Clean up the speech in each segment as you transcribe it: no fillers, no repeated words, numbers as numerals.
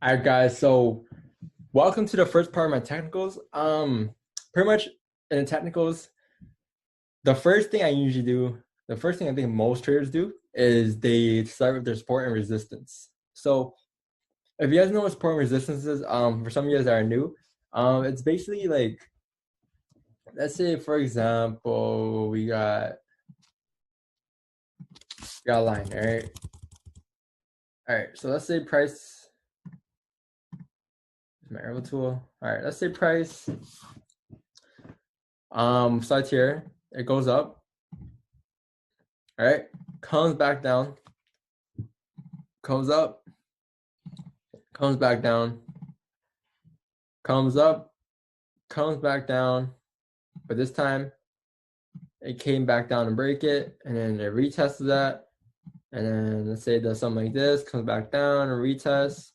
All right, guys. So, welcome to the first part of my technicals. Pretty much in the technicals, the first thing I usually do, the first thing I think most traders do is they start with their support and resistance. So, if you guys know what support and resistance is, for some of you guys that are new, it's basically like, let's say for example, we got a line, all right? All right, so let's say price, my arrow tool. All right, let's say price starts here, it goes up, all right, comes back down, comes up, comes back down, comes up, comes back down, but this time it came back down and break it, and then it retested that, and then let's say it does something like this, comes back down and retest,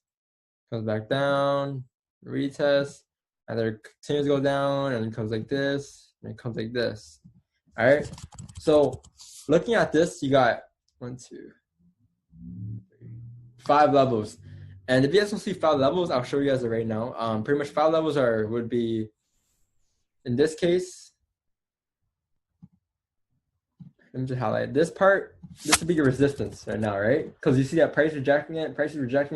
comes back down, retest, and then it continues to go down, and it comes like this, and it comes like this. All right. So looking at this, you got 1, 2, 5 levels. And if you guys don't see 5 levels, I'll show you guys it right now. Pretty much 5 levels would be, in this case, let me just highlight this part. This would be your resistance right now, right? Because you see that price is rejecting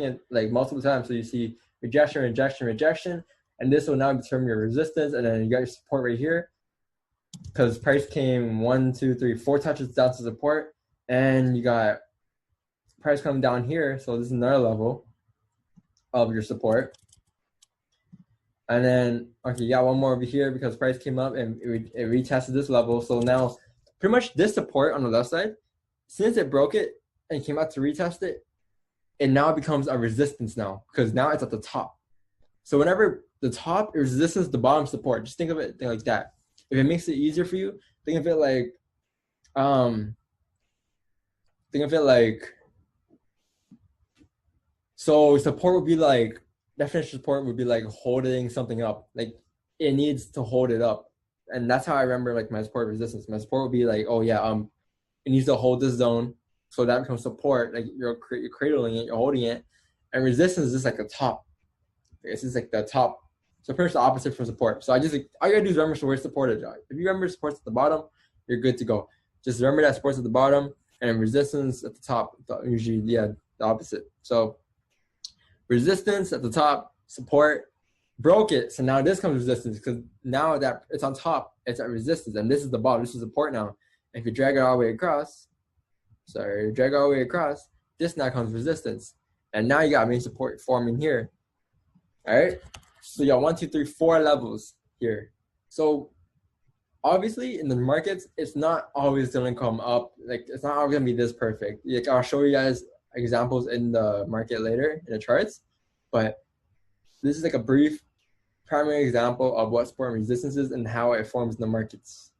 it like multiple times. So you see rejection, rejection, rejection, and this will now determine your resistance. And then you got your support right here, because price came 1, 2, 3, 4 touches down to support, and you got price coming down here. So this is another level of your support. And then, okay, you got one more over here because price came up and it retested this level. So now, pretty much this support on the left side, since it broke it and came out to retest it, it now becomes a resistance now because now it's at the top. So whenever the top is resistance, the bottom support, just think of it like that. If it makes it easier for you, think of it like, so support would be like, definition of support would be like holding something up. Like it needs to hold it up. And that's how I remember like my support resistance. My support would be like, oh yeah, it needs to hold this zone. So that becomes support. Like you're cradling it, you're holding it. And resistance is just like the top. It's just like the top. So pretty much the opposite from support. So all you gotta do is remember where support is. If you remember support's at the bottom, you're good to go. Just remember that support's at the bottom and resistance at the top. Usually, yeah, the opposite. So resistance at the top, support, broke it. So now this comes resistance because now that it's on top, it's at resistance. And this is the bottom, this is support now. If you drag it all the way across, this now comes resistance. And now you got main support forming here. All right. So you got 1, 2, 3, 4 levels here. So obviously in the markets, it's not always gonna come up. Like it's not always gonna be this perfect. Like I'll show you guys examples in the market later in the charts, but this is like a brief primary example of what support and resistance is and how it forms in the markets.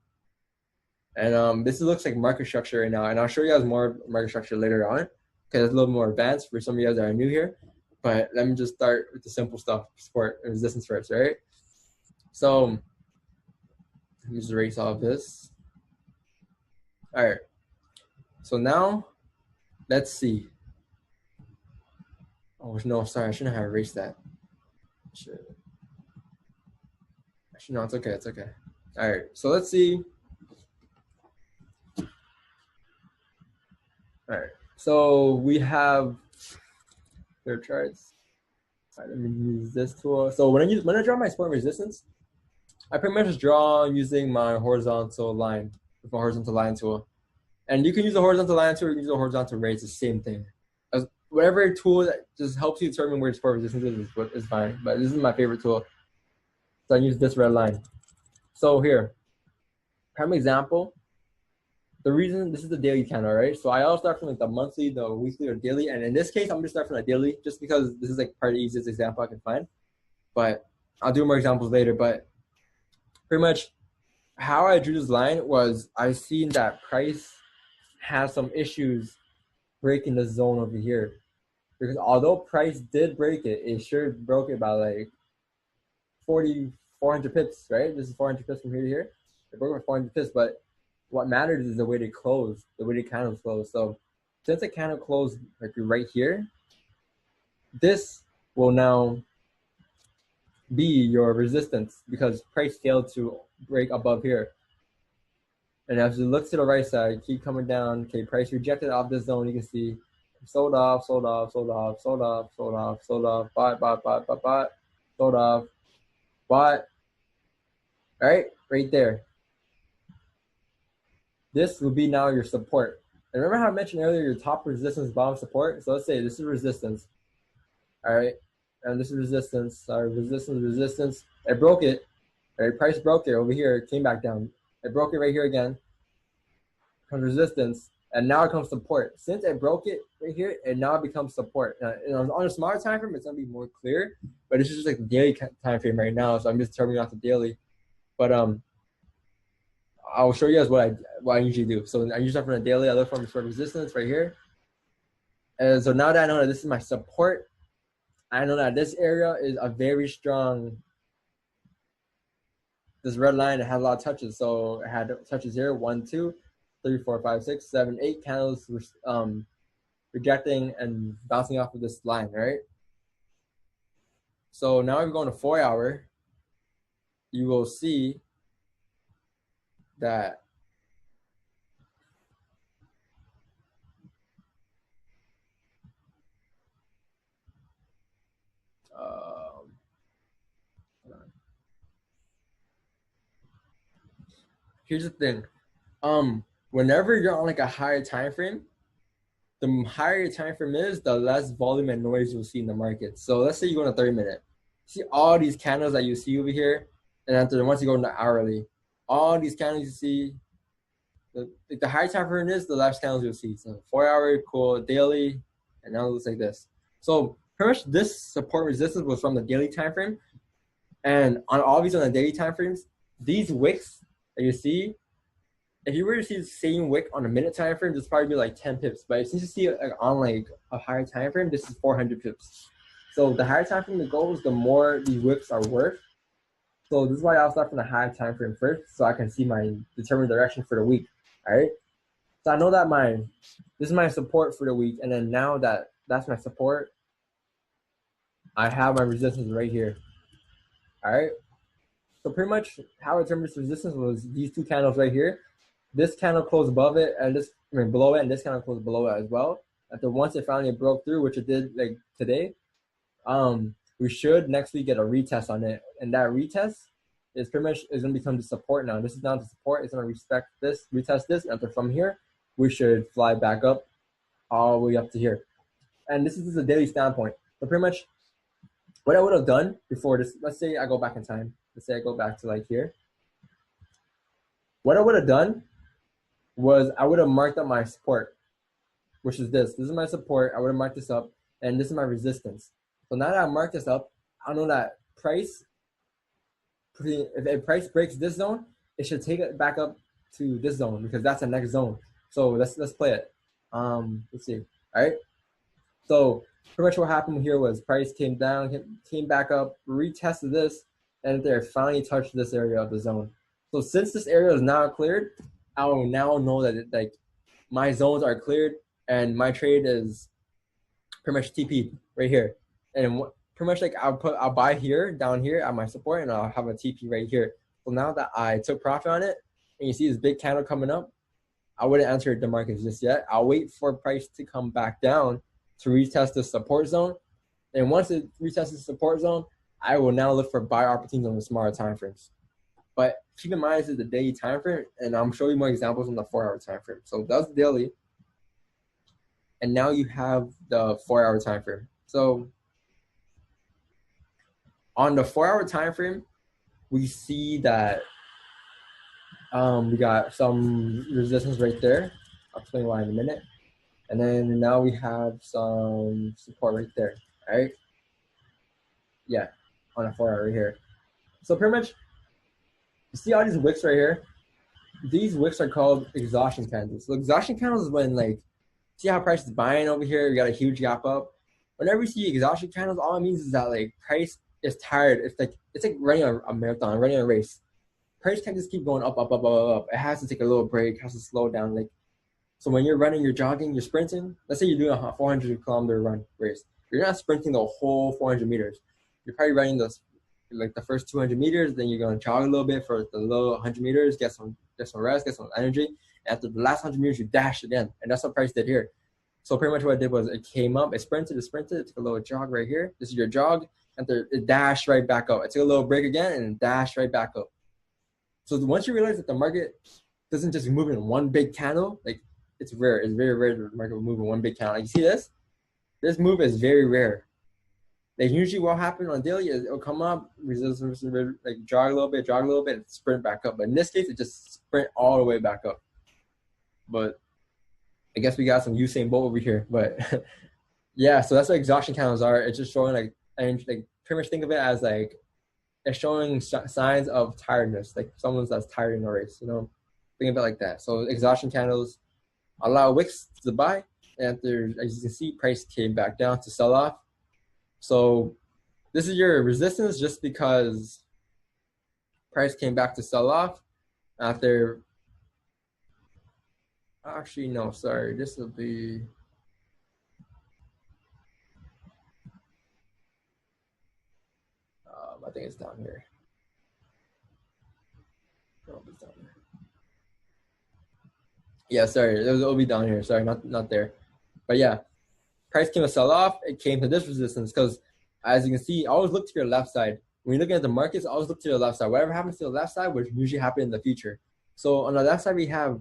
And this looks like market structure right now, and I'll show you guys more market structure later on because it's a little more advanced for some of you guys that are new here. But let me just start with the simple stuff, support and resistance first, right? So let me just erase all of this. All right. So now let's see. Oh no, sorry, I shouldn't have erased that. Actually, no, it's okay. It's okay. All right. So let's see. All right. So we have their charts. All right, let me use this tool. So when I draw my support and resistance, I pretty much just draw using my horizontal line with a horizontal line tool. And you can use a horizontal line tool or you can use a horizontal ray. It's the same thing. Whatever tool that just helps you determine where support resistance is fine. But this is my favorite tool. So I use this red line. So here, prime example. The reason this is the daily candle, right? So I always start from like the monthly, the weekly, or daily. And in this case, I'm just starting from the daily just because this is like probably the easiest example I can find. But I'll do more examples later. But pretty much how I drew this line was I seen that price has some issues breaking the zone over here. Because although price did break it, it sure broke it by like 400 pips, right? This is 400 pips from here to here. It broke by 400 pips, but what matters is the way they close, the way the candles close. So since the candle closed like right here, this will now be your resistance because price failed to break above here. And as you look to the right side, keep coming down. Okay, price rejected off this zone. You can see sold off, sold off, sold off, sold off, sold off, sold off, bought, sold off, bought. All right there. This will be now your support. And remember how I mentioned earlier your top resistance, bottom support? So let's say this is resistance. All right, and this is resistance. Sorry, resistance. It broke it. All right, price broke it over here. It came back down. It broke it right here again. Comes resistance, and now it comes support. Since it broke it right here, it now becomes support. On a smaller time frame, it's gonna be more clear. But this is just like the daily time frame right now, so I'm just turning off the daily. But I'll show you guys what I usually do. So I use that from the daily. I look for resistance right here. And so now that I know that this is my support, I know that this area is a very strong. This red line, it had a lot of touches. So it had touches here, 1, 2, 3, 4, 5, 6, 7, 8 candles rejecting and bouncing off of this line, right? So now if we go on a 4-hour, you will see that here's the thing. Whenever you're on like a higher time frame, the higher your time frame is, the less volume and noise you'll see in the market. So let's say you go on a 30-minute. See all these candles that you see over here, and after once you go into hourly, all these candles you see, the higher time frame is, the less candles you'll see. So 4-hour, cool, daily, and now it looks like this. So pretty much this support resistance was from the daily time frame, and obviously on the daily time frames, these wicks that you see, if you were to see the same wick on a minute time frame, this probably be like 10 pips. But since you see it like on like a higher time frame, this is 400 pips. So the higher time frame it goes, the more these wicks are worth. So this is why I'll start from the higher time frame first, so I can see my determined direction for the week. All right. So I know that this is my support for the week, and then now that that's my support, I have my resistance right here. All right. So pretty much how I determined this resistance was these two candles right here. This candle closed above it, and below it, and this candle closed below it as well. After once it finally broke through, which it did like today, we should next week get a retest on it, and that retest is pretty much is gonna become the support now. This is now the support. It's gonna respect this, retest this, and after from here, we should fly back up all the way up to here. And this is a daily standpoint. So pretty much what I would have done before this, let's say I go back in time. Let's say I go back to like here. What I would have done was I would have marked up my support, which is this. This is my support. I would have marked this up, and this is my resistance. So now that I marked this up, I know that price, if price breaks this zone, it should take it back up to this zone because that's the next zone. So let's play it. Let's see. All right. So pretty much what happened here was price came down, came back up, retested this, and there finally touched this area of the zone. So since this area is now cleared, I will now know that my zones are cleared and my trade is pretty much TP right here. And pretty much like I'll buy here, down here at my support, and I'll have a TP right here. So now that I took profit on it, and you see this big candle coming up, I wouldn't enter the market just yet. I'll wait for price to come back down to retest the support zone. And once it retests the support zone, I will now look for buy opportunities on the smaller time frames. But keep in mind, this is the daily time frame, and I'm showing you more examples on the 4-hour time frame. So that's the daily. And now you have the 4-hour time frame. So on the 4-hour time frame, we see that we got some resistance right there. I'll explain why in a minute. And then now we have some support right there. All right. Yeah, on a 4-hour right here. So pretty much, you see all these wicks right here? These wicks are called exhaustion candles. So exhaustion candles is when see how price is buying over here? We got a huge gap up. Whenever you see exhaustion candles, all it means is that price is tired. It's like running a marathon, running a race. Price can't just keep going up, up, up, up, up, up. It has to take a little break, it has to slow down. So when you're running, you're jogging, you're sprinting. Let's say you're doing a 400-kilometer run race. you're not sprinting the whole 400 meters. You're probably running the first 200 meters, then you're going to jog a little bit for the low 100 meters, get some rest, get some energy. And after the last 100 meters, you dash again. And that's what Price did here. So pretty much what it did was it came up, it sprinted, it took a little jog right here. This is your jog, and it dashed right back up. It took a little break again and dashed right back up. So once you realize that the market doesn't just move in one big candle, like it's rare. It's very rare that the market will move in one big candle. Like you see this? This move is very rare. Like usually what happens on daily is it'll come up, resistance, like jog a little bit, and sprint back up. But in this case, it just sprint all the way back up. But I guess we got some Usain Bolt over here. But yeah, so that's what exhaustion candles are. It's just showing like pretty much think of it as like it's showing signs of tiredness, like someone that's tired in a race. You know, think of it like that. So exhaustion candles allow wicks to buy, and as you can see, price came back down to sell off. So this is your resistance just because price came back to sell off after. Actually, no, sorry. This will be. I think it's down here. No, it's down here. Yeah, sorry. It'll be down here. Sorry, not there. But yeah, price came to sell off. It came to this resistance because, as you can see, always look to your left side. When you're looking at the markets, always look to the left side. Whatever happens to the left side will usually happen in the future. So on the left side, we have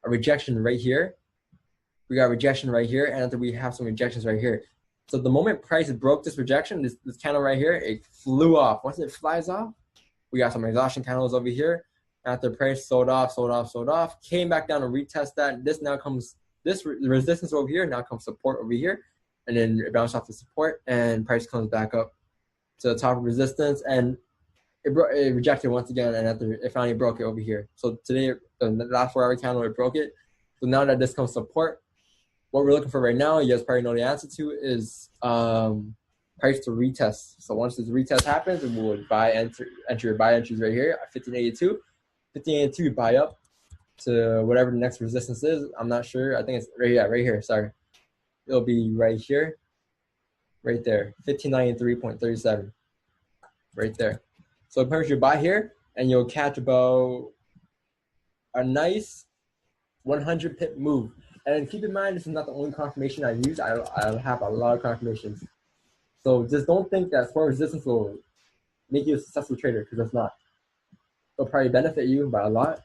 a rejection right here. We got rejection right here, and then we have some rejections right here. So the moment price broke this rejection, this candle right here, it flew off. Once it flies off, we got some exhaustion candles over here. After price sold off, came back down to retest that. This resistance over here now comes support over here, and then it bounced off the support, and price comes back up to the top of resistance, and it rejected once again, and after it finally broke it over here. So today, the last 4 hour candle, it broke it. So now that this comes support, what we're looking for right now, you guys probably know the answer to, is price to retest. So once this retest happens, we will enter your buy entries right here at 1582. 1582, buy up to whatever the next resistance is. I'm not sure. I think it's right here. Sorry. It'll be right here. Right there. 1593.37. Right there. So pretty much you buy here, and you'll catch about a nice 100 pip move. And keep in mind, this is not the only confirmation I use. I have a lot of confirmations. So just don't think that support resistance will make you a successful trader, because it's not. It'll probably benefit you by a lot.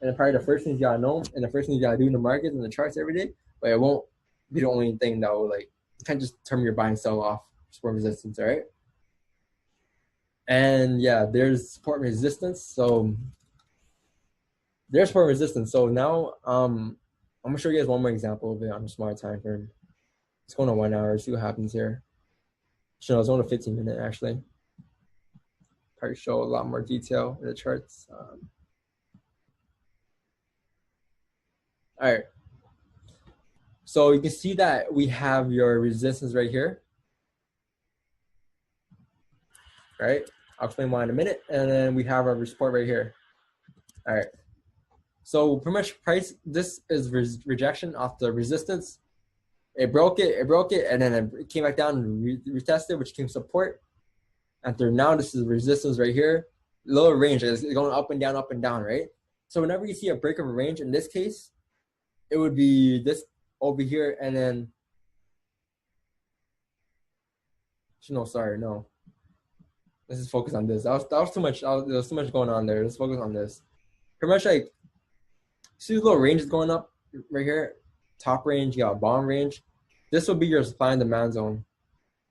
And probably the first things you gotta know, and the first things you gotta do in the markets and the charts every day, but it won't be the only thing that will, like, you can't just determine your buy and sell off support resistance, all right? And yeah, there's support and resistance. So there's support and resistance. So now I'm gonna show you guys one more example of it on a smart time frame. It's going on 1 hour. See what happens here. So it's only 15 minutes actually. Probably show a lot more detail in the charts. All right. So you can see that we have your resistance right here. Right? I'll explain why in a minute. And then we have our support right here. All right. So pretty much price, this is rejection off the resistance. It broke it, and then it came back down and retested, which came support. After now, this is resistance right here. Lower range is going up and down, right? So whenever you see a break of a range, in this case, it would be this over here, and then no. Let's just focus on this. That was too much. There was too much going on there. Let's focus on this. Pretty much like, see the little range is going up right here. Top range, you got bottom range. This will be your supply and demand zone,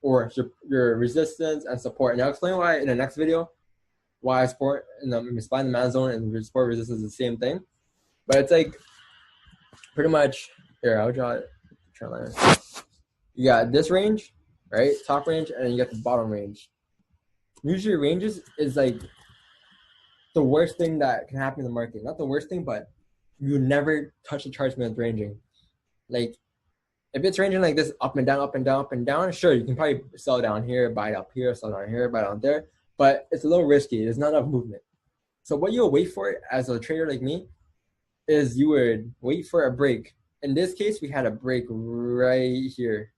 or your resistance and support. And I'll explain why in the next video, why support and supply and demand zone and support resistance is the same thing. But it's like pretty much here. I'll draw it. You got this range, right? Top range, and then you got the bottom range. Usually ranges is like the worst thing that can happen in the market. Not the worst thing, but you never touch the charts when it's ranging. Like if it's ranging like this, up and down, sure, you can probably sell down here, buy up here, sell down here, buy down there, but it's a little risky. There's not enough movement. So what you'll wait for as a trader like me is you would wait for a break. In this case, we had a break right here.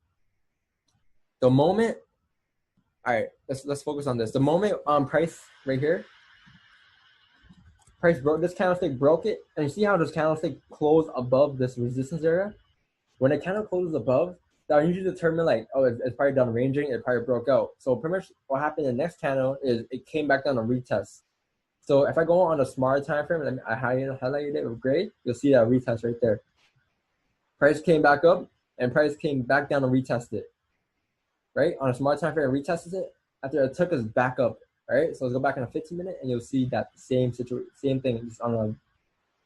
The moment, all right, let's focus on this. The moment price right here, price broke this candlestick, broke it, and you see how this candlestick closed above this resistance area. When a candle closes above, that usually determine like, oh, it's probably done ranging, it probably broke out. So pretty much what happened in the next candle is it came back down to retest. So if I go on a smaller time frame and I highlighted it with gray, you'll see that retest right there. Price came back up and price came back down to retest it. Right? On a smaller time frame, it retested it after it took us back up. Right? So let's go back in a 15-minute and you'll see that same thing just on a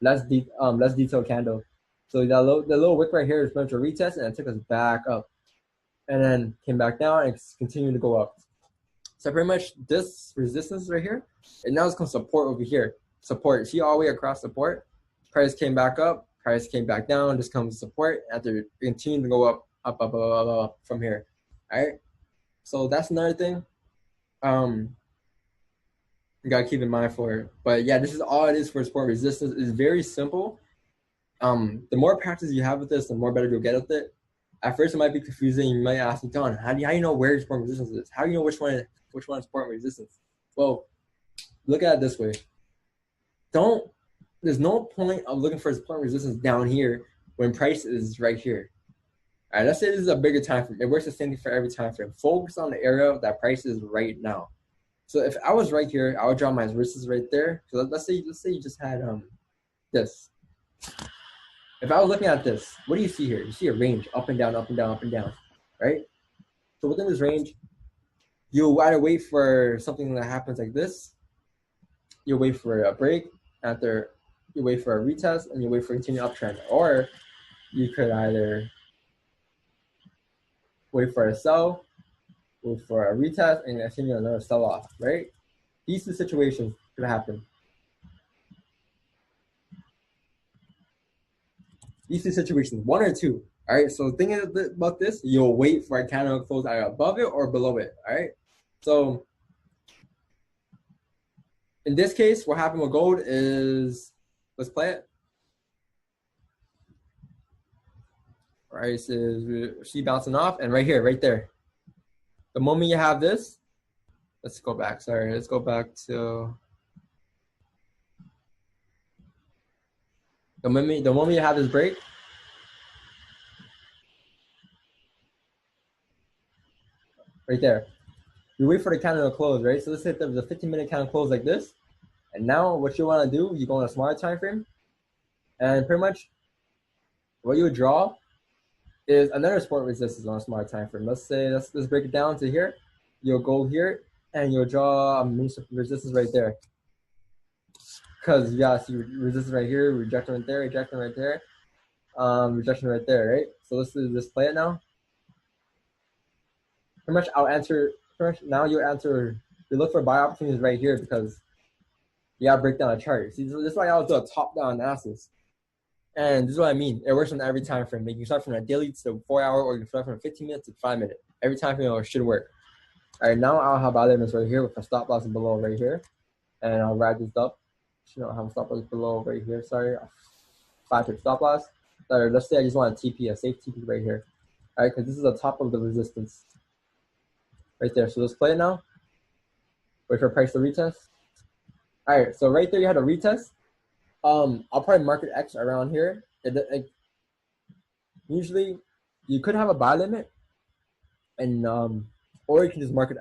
less detailed candle. So the little wick right here is meant to retest and it took us back up. And then came back down and continued to go up. So pretty much this resistance right here, and now it's going to support over here. Support, see all the way across support. Price came back up, price came back down, just comes support after it continued to go up from here. All right. So that's another thing. You gotta keep in mind for it. But yeah, this is all it is for support resistance. It's very simple. The more practice you have with this, the more better you'll get with it. At first, it might be confusing. You might ask me, Don, how do you know where support resistance is? How do you know which one is support resistance? Well, look at it this way. There's no point of looking for support resistance down here when price is right here. All right, let's say this is a bigger time frame. It works the same thing for every time frame. Focus on the area that price is right now. So if I was right here, I would draw my resistance right there. So let's say you just had this. If I was looking at this, what do you see here? You see a range, up and down, up and down, up and down, right? So within this range, you'll either wait for something that happens like this. You'll wait for a break. After you wait for a retest, and you wait for a continued uptrend. Or you could either wait for a sell, wait for a retest, and continue another sell off, right? These two situations could happen. These two situations, one or two. All right. So thinking about this, you'll wait for a candle to close either above it or below it. All right. So in this case, what happened with gold is, let's play it. Price is she bouncing off, and right here, right there. The moment you have this, let's go back. Sorry, let's go back to the moment you have this break. Right there. You wait for the candle to close, right? So let's say if there's a 15-minute candle close like this. And now what you want to do, you go on a smaller time frame. And pretty much what you would draw is another support resistance on a smaller time frame. Let's say, let's break it down to here. You'll go here and you'll draw a mini resistance right there. Because you got to see resistance right here, rejection right there, rejection right there, rejection right there, right? So let's just play it now. Pretty much I'll answer, now you answer, you look for buy opportunities right here because you gotta break down a chart. See, this is why I always do a top-down analysis. And this is what I mean. It works on every time frame. You can start from a daily to 4 hour, or you can start from 15 minutes to 5 minutes. Every time frame it should work. All right, now I'll have buy limits right here with a stop loss below right here. And I'll wrap this up. Should not have a stop loss below right here, sorry. 5-tick stop loss. Or let's say I just want a TP, a safe TP right here. All right, because this is the top of the resistance. Right there. So let's play it now. Wait for price to retest. All right. So right there, you had a retest. I'll probably market X around here. Usually, you could have a buy limit, and or you can just market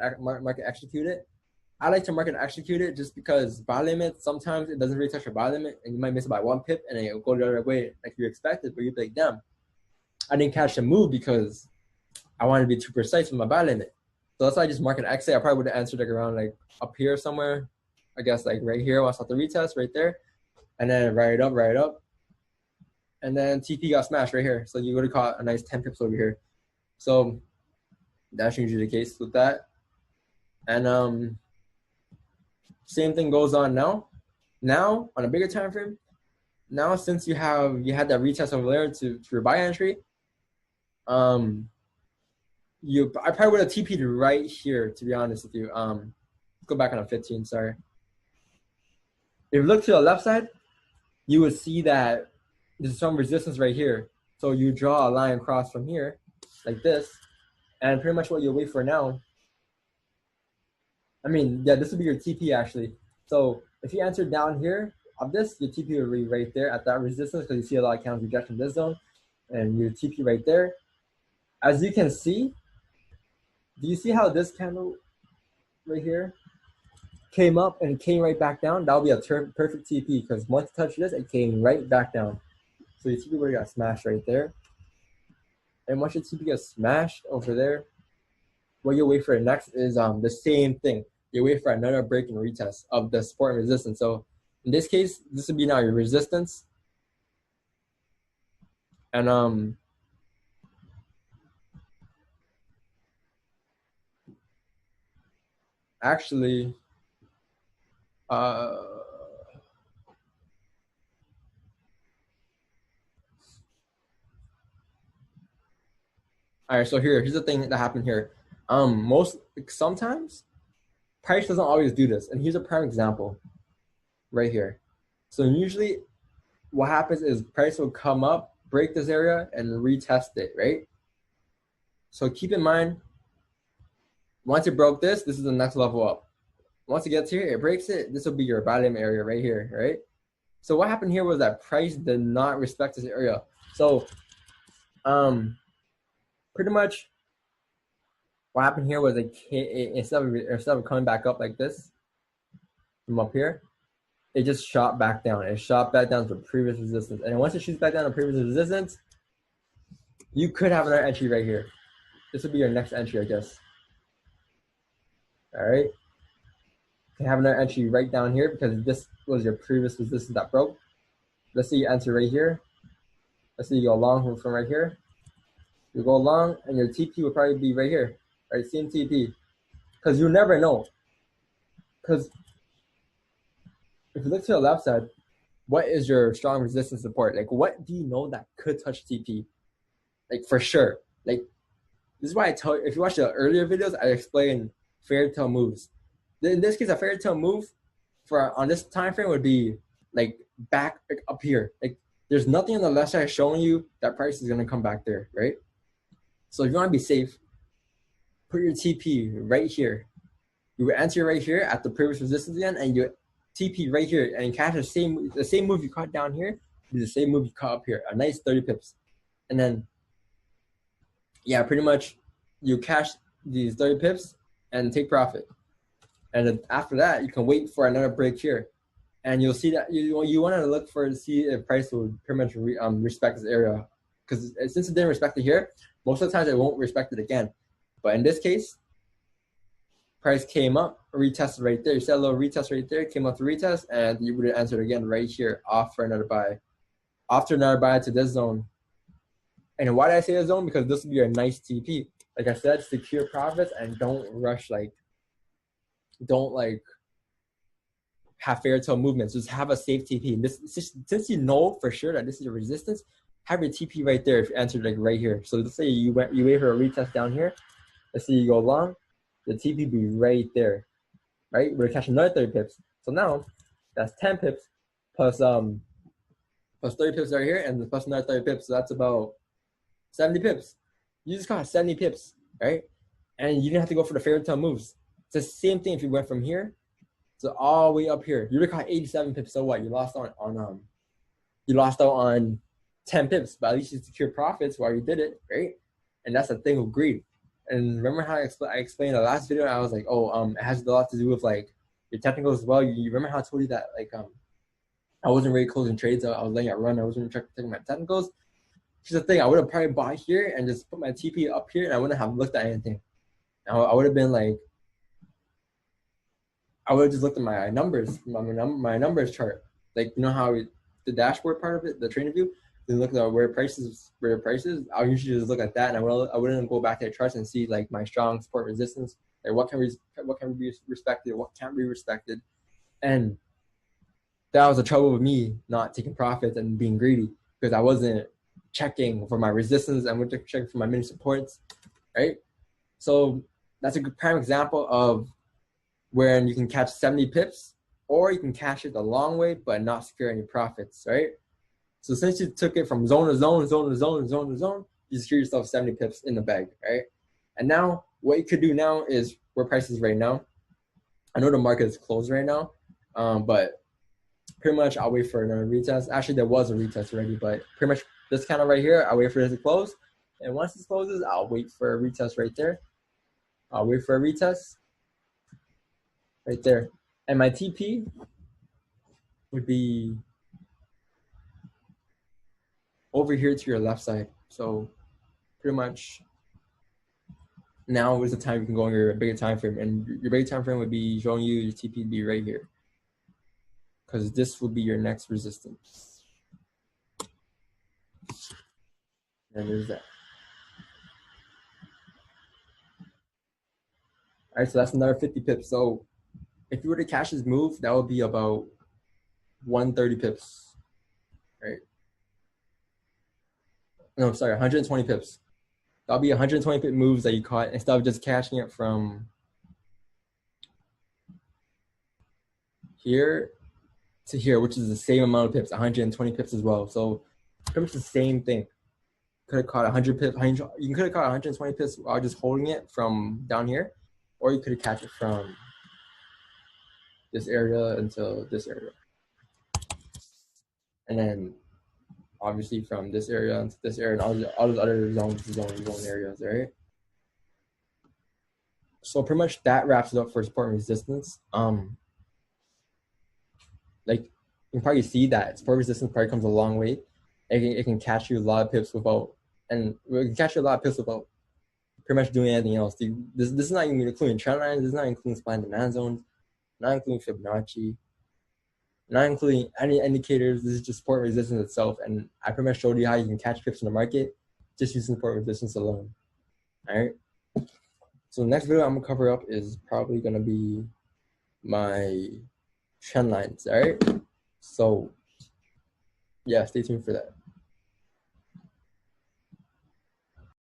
execute it. I like to market execute it just because buy limit sometimes it doesn't really touch your buy limit, and you might miss it by 1 pip, and then it'll go the other way like you expected. But you're like, damn, I didn't catch the move because I wanted to be too precise with my buy limit. So that's why I just market exit. I probably would have answered like around like up here somewhere. I guess like right here. Once I saw the retest right there, and then right up, and then TP got smashed right here. So you would have caught a nice 10 pips over here. So that's usually the case with that. And same thing goes on now. Now on a bigger time frame. Now since you had that retest over there to your buy entry, I probably would have TP'd right here, to be honest with you. Go back on a 15, sorry. If you look to the left side, you would see that there's some resistance right here. So you draw a line across from here, like this, And pretty much what you'll wait for now, I mean, yeah, this would be your TP actually. So if you enter down here of this, your TP will be right there at that resistance because you see a lot of candles rejection this zone, and your TP right there. As you can see, do you see how this candle right here came up and came right back down? That would be a perfect TP because once you touch this, it came right back down. So your TP already got smashed right there. And once your TP gets smashed over there, what you'll wait for next is the same thing. You wait for another break and retest of the support and resistance. So in this case, this would be now your resistance. And actually, all right, so here's the thing that happened here. Sometimes price doesn't always do this, and here's a prime example right here. So usually what happens is price will come up, break this area, and retest it, right? So keep in mind, once it broke this is the next level up. Once it gets here, it breaks it, this will be your bottom area right here, right? So what happened here was that price did not respect this area. So pretty much what happened here was instead of coming back up like this from up here, it just shot back down. It shot back down to previous resistance. And once it shoots back down to previous resistance, you could have another entry right here. This would be your next entry, I guess. All right. You can have another entry right down here because this was your previous resistance that broke. Let's say you enter right here. Let's say you go long from right here. You go long and your TP will probably be right here. Right, same TP. Because you never know. Because if you look to the left side, what is your strong resistance support? Like, what do you know that could touch TP? Like, for sure. Like, this is why I tell you, if you watch the earlier videos, I explain fairy tale moves. In this case, a fairy tale move on this time frame would be like back like up here. Like, there's nothing on the left side showing you that price is going to come back there, right? So if you want to be safe, put your TP right here. You would enter right here at the previous resistance again, and you TP right here, and catch the same move you caught down here, is the same move you caught up here, a nice 30 pips. And then, yeah, pretty much you cash these 30 pips and take profit. And then after that, you can wait for another break here. And you'll see that you want to look to see if price will pretty much respect this area. Because since it didn't respect it here, most of the times it won't respect it again. But in this case, price came up, retested right there. You said a little retest right there, came up to retest, and you would have entered again right here, off for another buy. After another buy to this zone. And why did I say this zone? Because this would be a nice TP. Like I said, secure profits and don't rush, don't have fairy tale movements. Just have a safe TP. Since you know for sure that this is a resistance, have your TP right there if you entered right here. So let's say you wait for a retest down here. Let's say you go long, the TP be right there, right? We're catching another 30 pips. So now that's 10 pips plus 30 pips right here and plus another 30 pips. So that's about 70 pips. You just caught 70 pips, right? And you didn't have to go for the fairy tale moves. It's the same thing if you went from here to all the way up here. You would have caught 87 pips. So what? You lost out on 10 pips, but at least you secured profits while you did it, right? And that's the thing with greed. And remember how I explained in the last video? I was like, it has a lot to do with your technicals as well. You remember how I told you that I wasn't really closing trades. I was letting it run. I wasn't checking my technicals. Here's the thing: I would have probably bought here and just put my TP up here, and I wouldn't have looked at anything. I would have been I would have just looked at my numbers, my numbers chart. Like, you know how the dashboard part of it, the trading view. Then look at where prices. I'll usually just look at that, and I wouldn't go back to the charts and see my strong support resistance. Like what can be respected, what can't be respected, and that was the trouble with me not taking profits and being greedy because I wasn't checking for my resistance. I went to check for my mini supports, right? So that's a good prime example of where you can catch 70 pips, or you can catch it the long way but not secure any profits, right? So since you took it from zone to zone, you secure yourself 70 pips in the bag, right? And now what you could do now is where price is right now. I know the market is closed right now, but pretty much I'll wait for another retest. Actually, there was a retest already, but pretty much this kind of right here, I'll wait for this to close. And once this closes, I'll wait for a retest right there. I'll wait for a retest right there. And my TP would be over here to your left side. So pretty much now is the time you can go on your bigger time frame. And your bigger time frame would be showing you your TP to be right here, because this will be your next resistance. And there's that. All right, so that's another 50 pips. So if you were to catch this move, that would be about 130 pips, right? No, sorry, 120 pips. That'll be 120 pip moves that you caught instead of just catching it from here to here, which is the same amount of pips, 120 pips as well. So pretty much the same thing. Could have caught 100 pips. You could have caught 120 pips while just holding it from down here, or you could have catch it from this area until this area, and then obviously from this area into this area and all those other zone areas, right? So pretty much that wraps it up for support and resistance. Like you can probably see that support resistance probably comes a long way. It can catch you a lot of pips without, and it can catch you a lot of pips without pretty much doing anything else. This is not even including trend lines. This is not including supply and demand zones. Not including Fibonacci. Not including any indicators. This is just support resistance itself. And I pretty much showed you how you can catch pips in the market just using support resistance alone. All right. So the next video I'm gonna cover up is probably gonna be my trend lines. All right. So yeah, stay tuned for that.